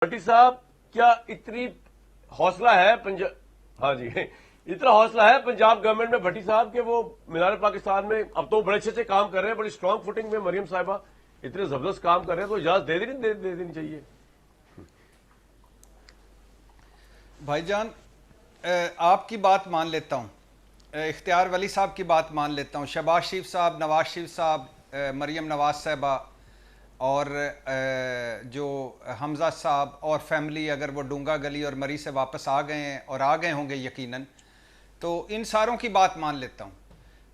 भट्टी साहब, क्या इतनी हौसला है पंजाब, हाँ जी, इतना हौसला है पंजाब गवर्नमेंट में भट्टी साहब के वो मीनार पाकिस्तान में अब तो बड़े अच्छे से काम कर रहे हैं, बड़ी स्ट्रांग फुटिंग में मरियम साहिबा इतने जबरदस्त काम कर रहे हैं, तो इजाजत दे देनी चाहिए। भाईजान, आपकी बात मान लेता हूँ, इख्तियार वली साहब की बात मान लेता हूँ, शहबाज शरीफ साहब, नवाज शरीफ साहब, मरियम नवाज साहबा और जो हमजा साहब और फैमिली, अगर वो डूंगा गली और मरी से वापस आ गए हैं और आ गए होंगे यकीनन, तो इन सारों की बात मान लेता हूँ।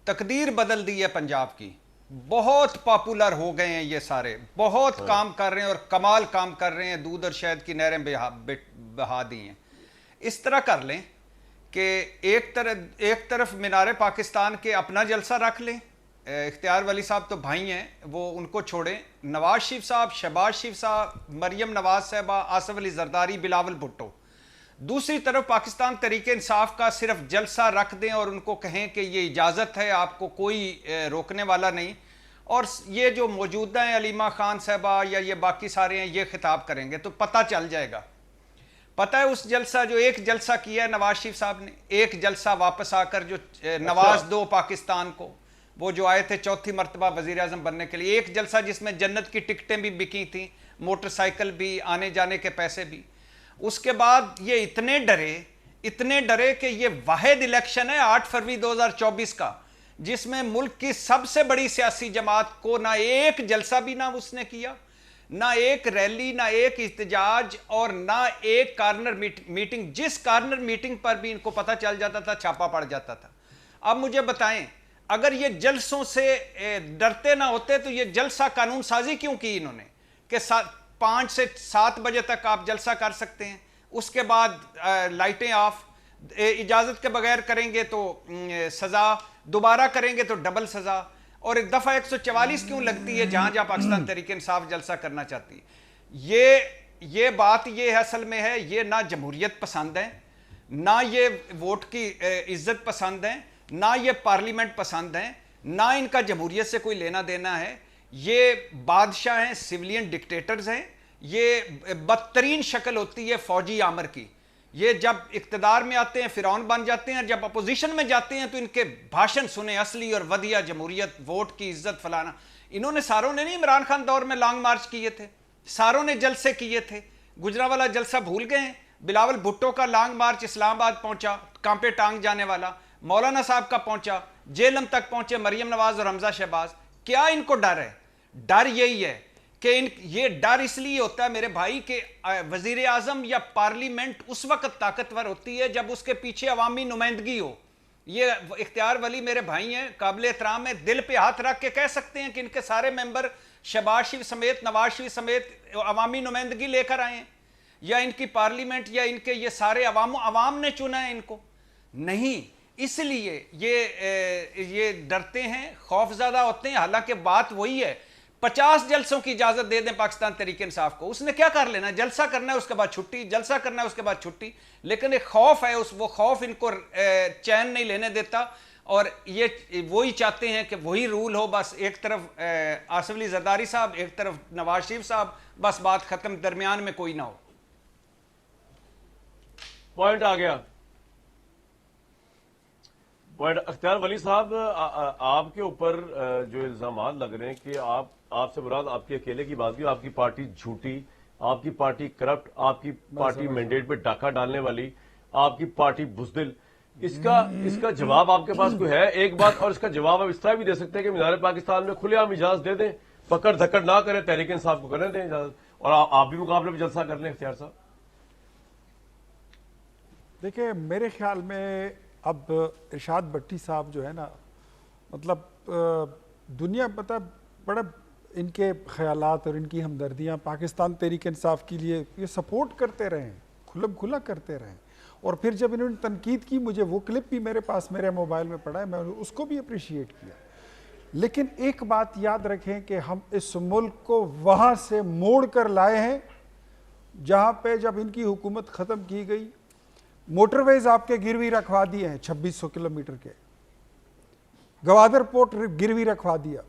तकदीर बदल दी है पंजाब की, बहुत पॉपुलर हो गए हैं ये सारे, बहुत काम कर रहे हैं और कमाल काम कर रहे हैं, दूध और शहद की नहरें बहा दी हैं। इस तरह कर लें कि एक तरफ मीनार पाकिस्तान के अपना जलसा रख लें, इख्तियार वली साहब तो भाई हैं, वो उनको छोड़ें, नवाज शरीफ साहब, शहबाज शरीफ साहब, मरियम नवाज साहबा, आसफ अली जरदारी, बिलावल भुट्टो। दूसरी तरफ पाकिस्तान तरीके इंसाफ का सिर्फ जलसा रख दें और उनको कहें कि ये इजाज़त है, आपको कोई रोकने वाला नहीं। और ये जो मौजूदा हैं अलीमा खान साहबा या ये बाकी सारे हैं, ये खिताब करेंगे तो पता चल जाएगा। पता है उस जलसा जो एक जलसा किया है नवाज शरीफ साहब ने, एक जलसा वापस आकर जो नवाज दो पाकिस्तान को, वो जो आए थे चौथी मरतबा वजीर आजम बनने के लिए, एक जलसा जिसमें जन्नत की टिकटें भी बिकी थी, मोटरसाइकिल भी, आने जाने के पैसे भी। उसके बाद ये इतने डरे कि ये वाहिद इलेक्शन है 8 फरवरी 2024 का, जिसमें मुल्क की सबसे बड़ी सियासी जमात को ना एक जलसा भी ना उसने किया, ना एक रैली, ना एक इhtजाज और ना एक कार्नर मीटिंग। जिस कार्नर मीटिंग पर भी इनको पता चल जाता था, छापा पड़ जाता था। अब मुझे बताएं, अगर ये जलसों से डरते ना होते तो ये जलसा कानून साजी क्यों की इन्होंने कि 5 से 7 बजे तक आप जलसा कर सकते हैं, उसके बाद लाइटें ऑफ, इजाज़त के बगैर करेंगे तो सज़ा, दोबारा करेंगे तो डबल सज़ा। और एक दफ़ा 144 क्यों लगती है जहां जहां पाकिस्तान तहरीक इंसाफ जलसा करना चाहती है? ये बात ये असल में है, ये ना जमहूरियत पसंद है, ना ये वोट की इज्जत पसंद है, ना ये पार्लियामेंट पसंद है, ना इनका जमहूरियत से कोई लेना देना है। ये बादशाह हैं, सिविलियन डिक्टेटर्स हैं। ये बदतरीन शक्ल होती है फौजी आमर की। ये जब इक्तदार में आते हैं फिरौन बन जाते हैं, जब अपोजिशन में जाते हैं तो इनके भाषण सुने, असली और वधिया जमहूरियत, वोट की इज्जत फलाना। इन्होंने सारों ने नहीं इमरान खान दौर में लॉन्ग मार्च किए थे, सारों ने जलसे किए थे, गुजरावाला जलसा भूल गए हैं? बिलावल भुट्टो का लॉन्ग मार्च इस्लामाबाद पहुंचा, कांपे टांग जाने वाला, मौलाना साहब का पहुंचा, जेलम तक पहुंचे मरियम नवाज और हमजा शहबाज। क्या इनको डर है? डर यही है कि ये डर इसलिए होता है मेरे भाई कि वजीर आजम या पार्लियामेंट उस वक्त ताकतवर होती है जब उसके पीछे अवामी नुमाइंदगी हो। ये इख्तियार वली मेरे भाई हैं, काबिल एहतराम है, दिल पे हाथ रख के कह सकते हैं कि इनके सारे मेंबर शहबाज शरीफ समेत, नवाज शरीफ समेत अवामी नुमाइंदगी लेकर आए हैं, या इनकी पार्लियामेंट या इनके ये सारे अवाम ने चुना है इनको? नहीं। इसलिए ये डरते हैं, खौफजदा होते हैं। हालांकि बात वही है, 50 जलसों की इजाजत दे दें पाकिस्तान तहरीक इंसाफ को, उसने क्या कर लेना? जलसा करना है उसके बाद छुट्टी, जलसा करना है उसके बाद छुट्टी। लेकिन एक खौफ है, वो खौफ इनको चैन नहीं लेने देता, और ये वही चाहते हैं कि वही रूल हो, बस एक तरफ आसफ अली जरदारी साहब, एक तरफ नवाज शरीफ साहब, बस बात खत्म, दरमियान में कोई ना हो। पॉइंट आ गया। पॉइंट इख्तियार वली साहब, आपके ऊपर जो इल्जाम लग रहे हैं कि आपसे मुराद आपके अकेले की बात की, आपकी पार्टी झूठी, आपकी पार्टी करप्ट, आपकी पार्टी मैंडेट पे डाका डालने वाली, आपकी पार्टी बुजदिल, इसका जवाब आपके पास कोई है? एक बात, और इसका जवाब आप इस तरह भी दे सकते हैं कि मीनार पाकिस्तान में खुलेआम इजाजत दे दें, पकड़ धक्कड़ ना करें, तहरीक इंसाफ को करने दें इजाजत, और आप भी मुकाबले में जलसा कर लें। इख्तियार साहब देखिए, मेरे ख्याल में अब इरशाद भट्टी साहब जो है ना, मतलब दुनिया पता बड़ा इनके ख्यालात और इनकी हमदर्दियाँ पाकिस्तान तहरीक इंसाफ के लिए ये सपोर्ट करते रहें, खुलम खुला करते रहें। और फिर जब इन्होंने तनकीद की, मुझे वो क्लिप भी मेरे पास मेरे मोबाइल में पड़ा है, मैं उसको भी अप्रिशिएट किया। लेकिन एक बात याद रखें कि हम इस मुल्क को वहाँ से मोड़ कर लाए हैं जहाँ पे जब इनकी हुकूमत ख़त्म की गई, मोटरवेज आपके गिरवी रखवा दिए हैं 2600 किलोमीटर के, गवादर पोर्ट गिरवी रखवा दिया।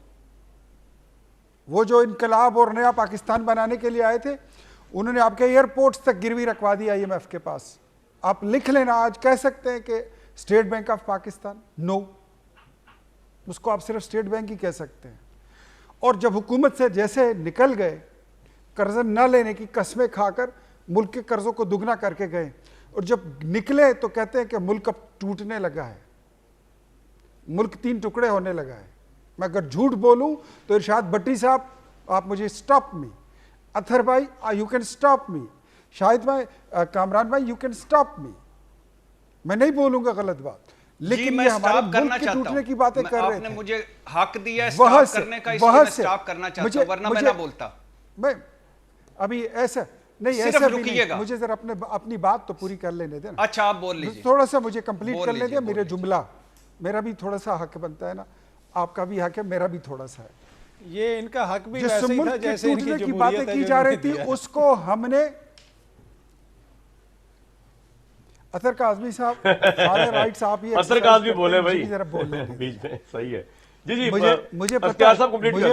वो जो इनकलाब और नया पाकिस्तान बनाने के लिए आए थे, उन्होंने आपके एयरपोर्ट्स तक गिरवी रखवा दी IMF के पास। आप लिख लेना, आज कह सकते हैं कि state bank of Pakistan, no, उसको आप सिर्फ स्टेट बैंक ही कह सकते हैं। और जब हुकूमत से जैसे निकल गए, कर्ज न लेने की कस्में खाकर मुल्क के कर्जों को दुगना करके गए, और जब निकले तो कहते हैं कि मुल्क अब टूटने लगा है, मुल्क 3 टुकड़े होने लगा है। मैं अगर झूठ बोलूं तो इरशाद भट्टी साहब आप मुझे स्टॉप मी, अथर भाई you can stop me, Shahid भाई, कामरान भाई यू कैन स्टॉप मी, मैं नहीं बोलूंगा गलत बात, लेकिन ये हमारे मुल्क के टूटने की बातें कर रहे थे। आपने मुझे हक दिया है स्टॉप करने का, इसलिए मैं स्टॉप करना चाहता हूं, वरना मैं ना बोलता। मैं अभी ऐसा नहीं, ऐसा भी नहीं, मुझे जरा अपनी बात तो पूरी कर लेने देना। अच्छा आप बोल लीजिए, थोड़ा सा मुझे कंप्लीट कर लेने, मेरे जुमला, मेरा भी थोड़ा सा हक बनता है ना, आपका भी हक है, मेरा भी थोड़ा सा है। ये इनका हक भी जिस वैसे ही था मुल्क के जैसे इनकी टूटने की जमहूरियत बातें है की जो जा रही इन्होंने थी, दिया है। उसको हमने, अतर काज़मी साहब सारे राइट्स आप ही अतर काज़मी बोले भाई जरा बोल लेंगे बीच में, सही है जी जी। मुझे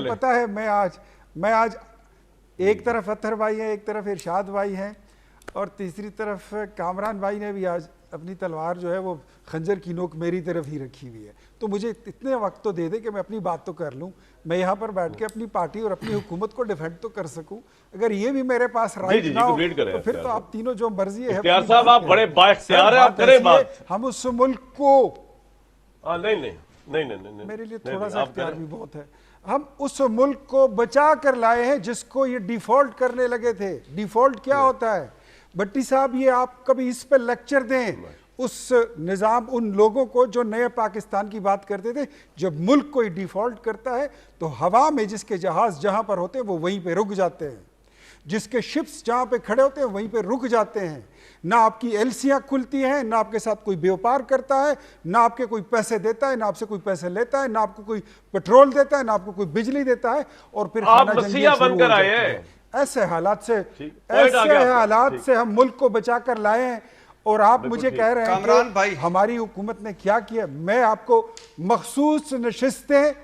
पता है मैं आज एक तरफ अतर भाई है, एक तरफ इरशाद भाई हैं, और तीसरी तरफ कामरान भाई ने भी आज अपनी तलवार जो है वो खंजर की नोक मेरी तरफ ही रखी हुई है। तो मुझे इतने वक्त तो दे दे कि मैं अपनी बात तो कर लूं, मैं यहाँ पर बैठ के अपनी पार्टी और अपनी हुकूमत को डिफेंड तो कर सकूं। अगर ये भी मेरे पास राइट ना हो तो फिर तो आप तीनों जो मर्जी है साहब, आप बड़े बाइख्तियार हैं, आप करें बात। हम उस मुल्क को, नहीं, मेरे लिए थोड़ा सा इख्तियार भी बहुत है, हम उस मुल्क को बचा कर लाए हैं जिसको ये डिफॉल्ट करने लगे थे। डिफॉल्ट क्या होता है भट्टी साहब, ये आप कभी इस पे लेक्चर दें उस निज़ाम, उन लोगों को जो नए पाकिस्तान की बात करते थे। जब मुल्क कोई डिफॉल्ट करता है तो हवा में जिसके जहाज जहां पर होते हैं वो वहीं पे रुक जाते हैं, जिसके शिप्स जहां पे खड़े होते हैं वहीं पे रुक जाते हैं। ना आपकी एलसियां खुलती हैं, ना आपके साथ कोई व्यापार करता है, ना आपके कोई पैसे देता है, ना आपसे कोई पैसे लेता है, ना आपको कोई पेट्रोल देता है, ना आपको कोई बिजली देता है, और फिर आप मसीहा बनकर आए हैं। ऐसे हालात से हम मुल्क को बचा कर लाए हैं। और आप मुझे कह रहे हैं कि हमारी हुकूमत ने क्या किया। मैं आपको मखसूस नशिस्तें,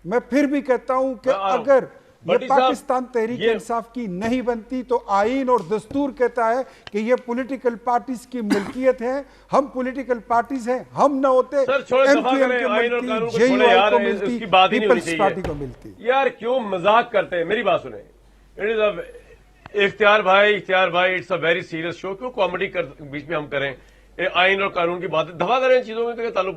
मैं फिर भी कहता हूं कि अगर ये पाकिस्तान तहरीक इंसाफ की नहीं बनती तो आईन और दस्तूर कहता है कि ये पॉलिटिकल पार्टीज की मिल्कियत है, हम पॉलिटिकल पार्टीज हैं, हम ना होते MQM को मिलती, JUI को मिलती, पीपल्स पार्टी को मिलती। यार क्यों मजाक करते हैं, मेरी बात सुने। इट इज इख्तियार भाई, it's a very serious show, क्यों कॉमेडी बीच में हम करें। आइन और कानून की बात दफा करें, चीजों में तो ताल्लुक